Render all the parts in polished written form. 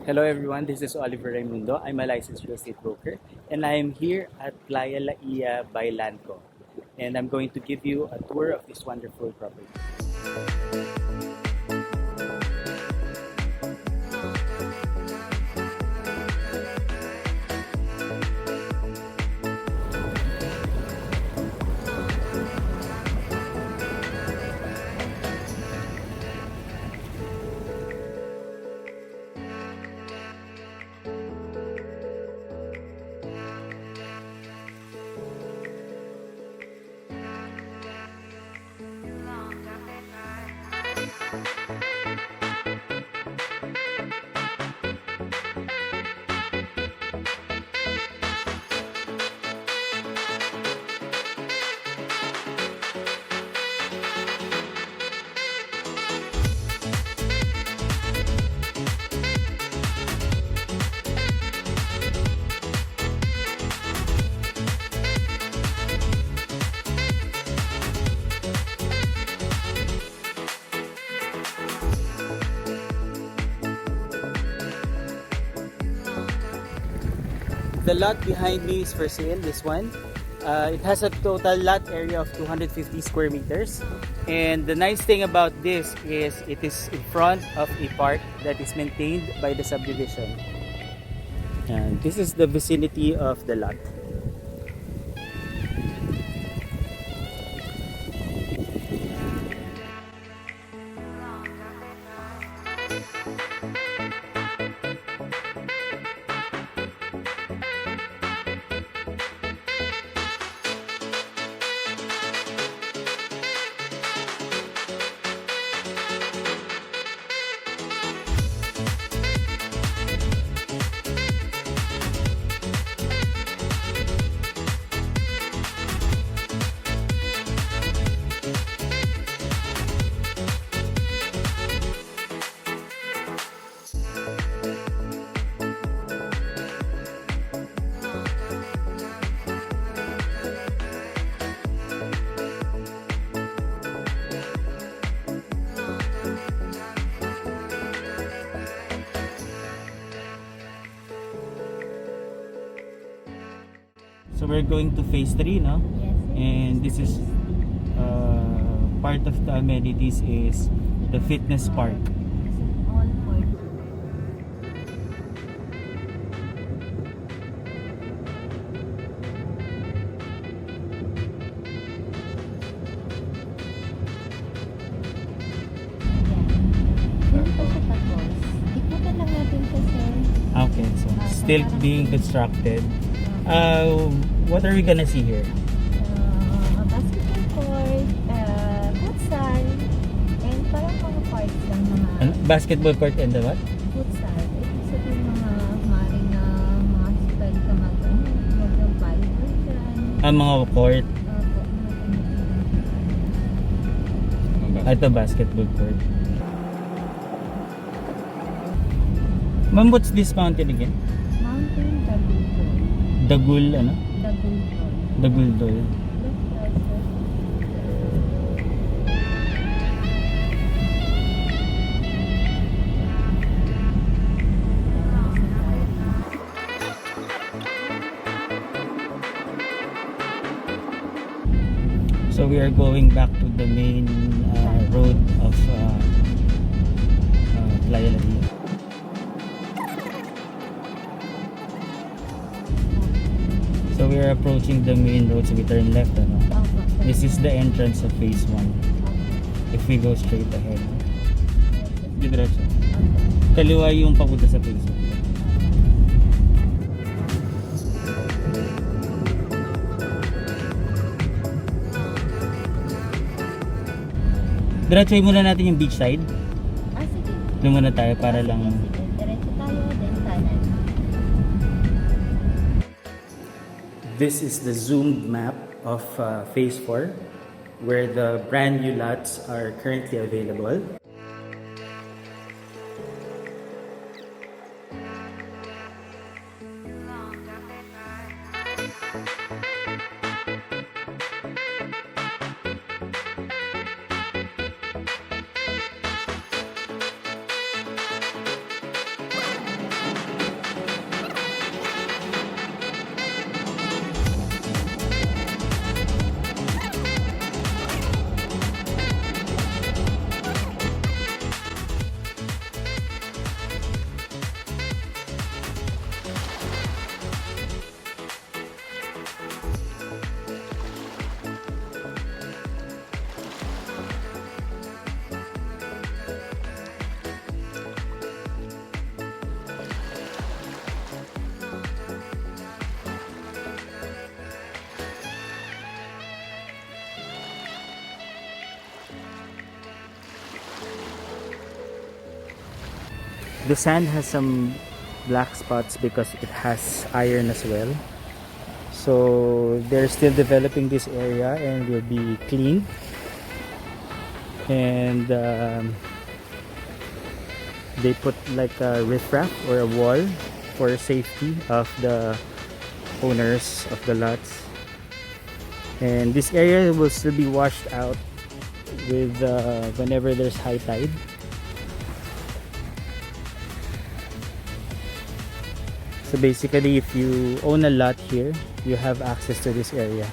Hello everyone, this is Oliver Raymundo. I'm a licensed real estate broker and I am here at Playa Laiya by Landco. And I'm going to give you a tour of this wonderful property. The lot behind me is for sale, this one. It has a total lot area of 250 square meters. And the nice thing about this is it is in front of a park that is maintained by the subdivision. And this is the vicinity of the lot. So we're going to phase 3 no? Yes. And this is part of the amenities is the fitness park. All for Hindi pa siya tapos. Ikutan lang natin siya, sir. Okay, so still being constructed. What are we gonna see here? A basketball court, futsal, and parang mga parts lang mga Basketball court and the what? futsal. Ibig sabihin mga maring na mga pwede ka mag-volleyball dyan. Mga court. Opo, mga Ito basketball court. Ma'am, what's this mountain again? mountain Dagulgol. Dagul, ano? Dagulgol. Daguldol. So we are going back to the main road of Playa Laiya. So we are approaching the main road, so we turn left. Ano? This is the entrance of phase 1. If we go straight ahead. Diretso. Kaliwa yung papunta sa phase 1. Diretsoy muna natin yung beach side. Sige. Doon muna tayo para lang. Sige. Diretso tayo, then kanan. This is the zoomed map of phase 4 where the brand new lots are currently available. The sand has some black spots because it has iron as well. So they're still developing this area and will be cleaned. And they put like a riprap or a wall for safety of the owners of the lots. And this area will still be washed out with whenever there's high tide. So basically, if you own a lot here, you have access to this area.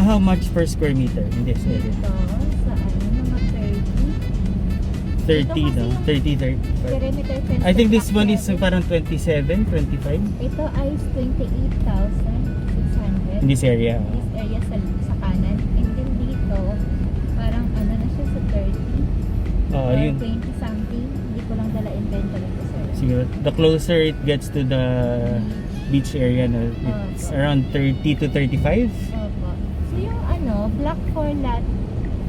How much per square meter in this area? Dito, sa mga 30. 30, no? 30, 35. Perimeter fence. I think this one is parang 27, 25 Ito ay 28,600. in this area. This area sa kanan. And then dito, parang ano na siya sa 30. Oh, or yun. 20 something. Hindi ko lang dala inventory ko, sir. Siguro, the closer it gets to the beach area, no, it's around 30 to 35. Opo. So yung ano, block for lot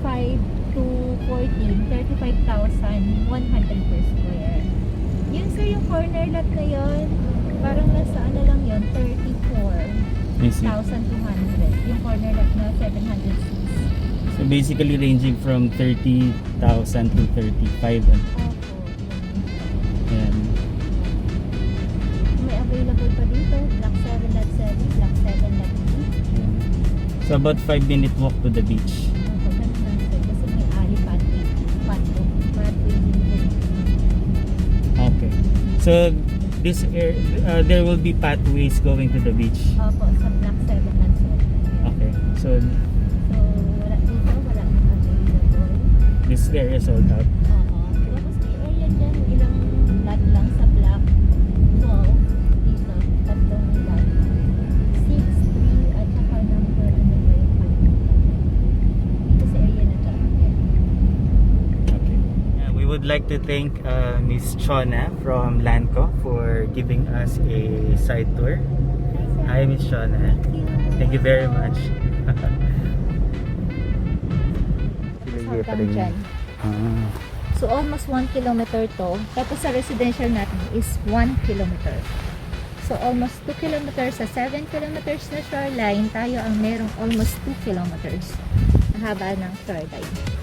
5 to 14, 35,100 per square. Yun sir, yung corner lot na yun, parang nasa ano lang yun, I see. 34,200. Yung corner lot na 706. So basically ranging from 30,000 to 35. Opo. Yan. May available pa dito, block 7 lot 7, block 7 lot 3. So about 5-minute walk to the beach. Opo, ganun lang sir, kasi may ali pathway din. Okay. So this there will be pathways going to the beach. Opo, sa block 7 lot 7. Okay. So So, wala dito, wala nang available. this area is sold out. Oo. Tapos may area dyan, ilang lot lang sa block 12. Dito, tatlong lot. 6, 3, at saka number, ano ba yung 5. Dito sa area na to. Okay. Yeah, we would like to thank Miss Chona from Lanco for giving us a side tour. Hi, Miss Chona. Thank you very much. Hanggang dyan. Ah. So, almost 1 kilometer to. Tapos sa residential natin is 1 kilometer. So, almost 2 kilometers sa 7 kilometers na shoreline, tayo ang merong almost 2 kilometers. Ang haba ng shoreline.